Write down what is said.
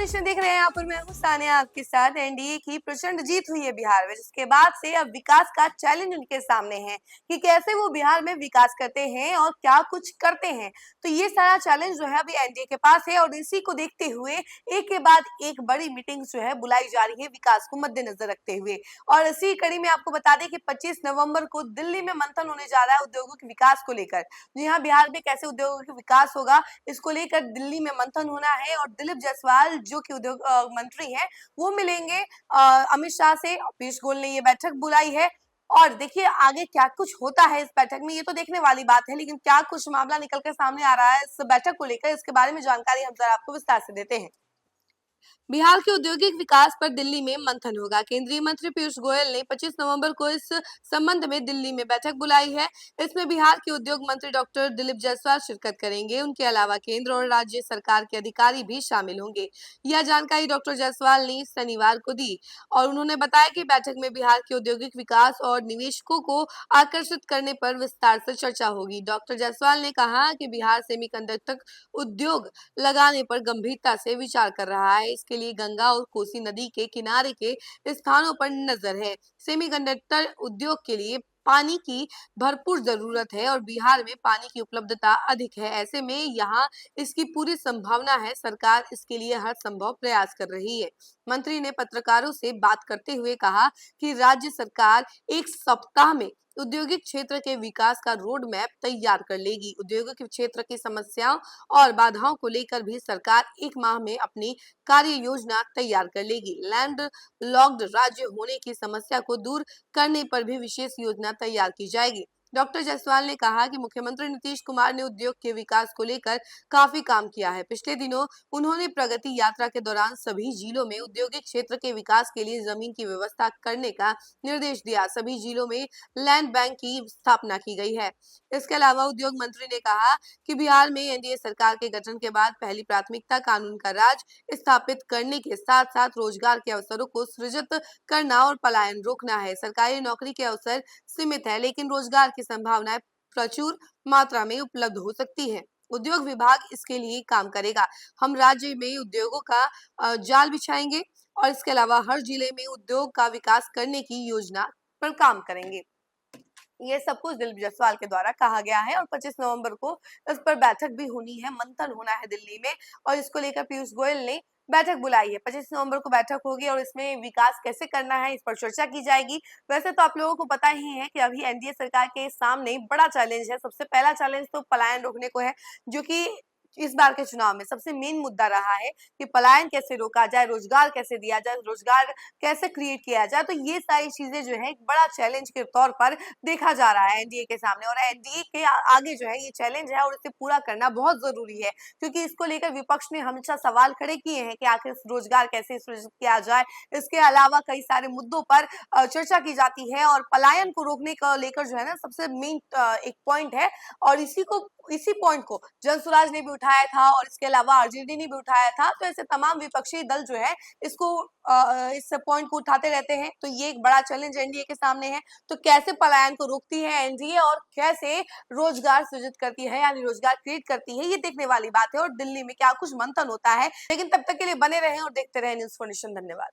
News देख रहे हैं यहाँ पर मैं हूँ सानिया आपके साथ। एनडीए की प्रचंड जीत हुई है बिहार में, जिसके बाद से अब विकास का चैलेंज उनके सामने है कि कैसे वो बिहार में विकास करते हैं और क्या कुछ करते हैं। तो ये सारा चैलेंज जो है अभी एनडीए के पास है और इसी को देखते हुए एक के बाद एक बड़ी मीटिंग जो है बुलाई जा रही है विकास को मद्देनजर रखते हुए। और इसी कड़ी में आपको बता दें कि 25 नवंबर को दिल्ली में मंथन होने जा रहा है उद्योगों के विकास को लेकर। जी हाँ, बिहार में कैसे उद्योगों का विकास होगा इसको लेकर दिल्ली में मंथन होना है और दिलीप जायसवाल जो कि उद्योग मंत्री हैं वो मिलेंगे अमित शाह से। पीयूष गोयल ने ये बैठक बुलाई है और देखिए आगे क्या कुछ होता है इस बैठक में, ये तो देखने वाली बात है, लेकिन क्या कुछ मामला निकल कर सामने आ रहा है इस बैठक को लेकर, इसके बारे में जानकारी हम जरा आपको विस्तार से देते हैं। बिहार के औद्योगिक विकास पर दिल्ली में मंथन होगा। केंद्रीय मंत्री पीयूष गोयल ने 25 नवंबर को इस संबंध में दिल्ली में बैठक बुलाई है। इसमें बिहार के उद्योग मंत्री डॉक्टर दिलीप जायसवाल शिरकत करेंगे। उनके अलावा केंद्र और राज्य सरकार के अधिकारी भी शामिल होंगे। यह जानकारी डॉक्टर जायसवाल ने शनिवार को दी और उन्होंने बताया कि बैठक में बिहार के औद्योगिक विकास और निवेशकों को आकर्षित करने पर विस्तार से चर्चा होगी। डॉक्टर जायसवाल ने कहा कि बिहार सेमीकंडक्टर उद्योग लगाने पर गंभीरता से विचार कर रहा है। इसके लिए गंगा और कोसी नदी के किनारे के स्थानों पर नजर है। सेमीकंडक्टर उद्योग के लिए पानी की भरपूर जरूरत है और बिहार में पानी की उपलब्धता अधिक है। ऐसे में यहाँ इसकी पूरी संभावना है। सरकार इसके लिए हर संभव प्रयास कर रही है। मंत्री ने पत्रकारों से बात करते हुए कहा कि राज्य सरकार एक सप्ताह में औद्योगिक क्षेत्र के विकास का रोड मैप तैयार कर लेगी। औद्योगिक क्षेत्र की समस्याओं और बाधाओं को लेकर भी सरकार एक माह में अपनी कार्य योजना तैयार कर लेगी। लैंड लॉक्ड राज्य होने की समस्या को दूर करने पर भी विशेष योजना तैयार की जाएगी। डॉक्टर जायसवाल ने कहा कि मुख्यमंत्री नीतीश कुमार ने उद्योग के विकास को लेकर काफी काम किया है। पिछले दिनों उन्होंने प्रगति यात्रा के दौरान सभी जिलों में औद्योगिक क्षेत्र के विकास के लिए जमीन की व्यवस्था करने का निर्देश दिया। सभी जिलों में लैंड बैंक की स्थापना की गई है। इसके अलावा उद्योग मंत्री ने कहा कि बिहार में एनडीए सरकार के गठन के बाद पहली प्राथमिकता कानून का राज स्थापित करने के साथ साथ रोजगार के अवसरों को सृजित करना और पलायन रोकना है। सरकारी नौकरी के अवसर सीमित है, लेकिन रोजगार की संभावनाएं प्रचुर मात्रा में उपलब्ध हो सकती है। उद्योग विभाग इसके लिए काम करेगा। हम राज्य में उद्योगों का जाल बिछाएंगे और इसके अलावा हर जिले में उद्योग का विकास करने की योजना पर काम करेंगे। ये सब कुछ दिलीप जायसवाल के द्वारा कहा गया है और 25 नवंबर को इस पर बैठक भी होनी है, मंथन होना है दिल्ली में और इसको लेकर पीयूष गोयल ने बैठक बुलाई है। 25 नवंबर को बैठक होगी और इसमें विकास कैसे करना है इस पर चर्चा की जाएगी। वैसे तो आप लोगों को पता ही है कि अभी एनडीए सरकार के सामने बड़ा चैलेंज है। सबसे पहला चैलेंज तो पलायन रोकने को है, जो कि इस बार के चुनाव में सबसे मेन मुद्दा रहा है कि पलायन कैसे रोका जाए, रोजगार कैसे दिया जाए, रोजगार कैसे क्रिएट किया जाए। तो ये सारी चीजें जो है एक बड़ा चैलेंज के तौर पर देखा जा रहा है एनडीए के सामने और एनडीए के आगे जो है ये चैलेंज है और इसे पूरा करना बहुत जरूरी है, क्योंकि इसको लेकर विपक्ष ने हमेशा सवाल खड़े किए हैं कि आखिर रोजगार कैसे सृजित किया जाए। इसके अलावा कई सारे मुद्दों पर चर्चा की जाती है और पलायन को रोकने को लेकर जो है ना सबसे मेन एक पॉइंट है और इसी पॉइंट को जनसुराज ने भी उठाया था और इसके अलावा आरजेडी ने भी उठाया था। तो ऐसे तमाम विपक्षी दल जो है इसको इस पॉइंट को उठाते रहते हैं। तो ये एक बड़ा चैलेंज एनडीए के सामने है। तो कैसे पलायन को रोकती है एनडीए और कैसे रोजगार सृजित करती है यानी रोजगार क्रिएट करती है, ये देखने वाली बात है और दिल्ली में क्या कुछ मंथन होता है। लेकिन तब तक के लिए बने रहें और देखते रहें न्यूज़4नेशन। धन्यवाद।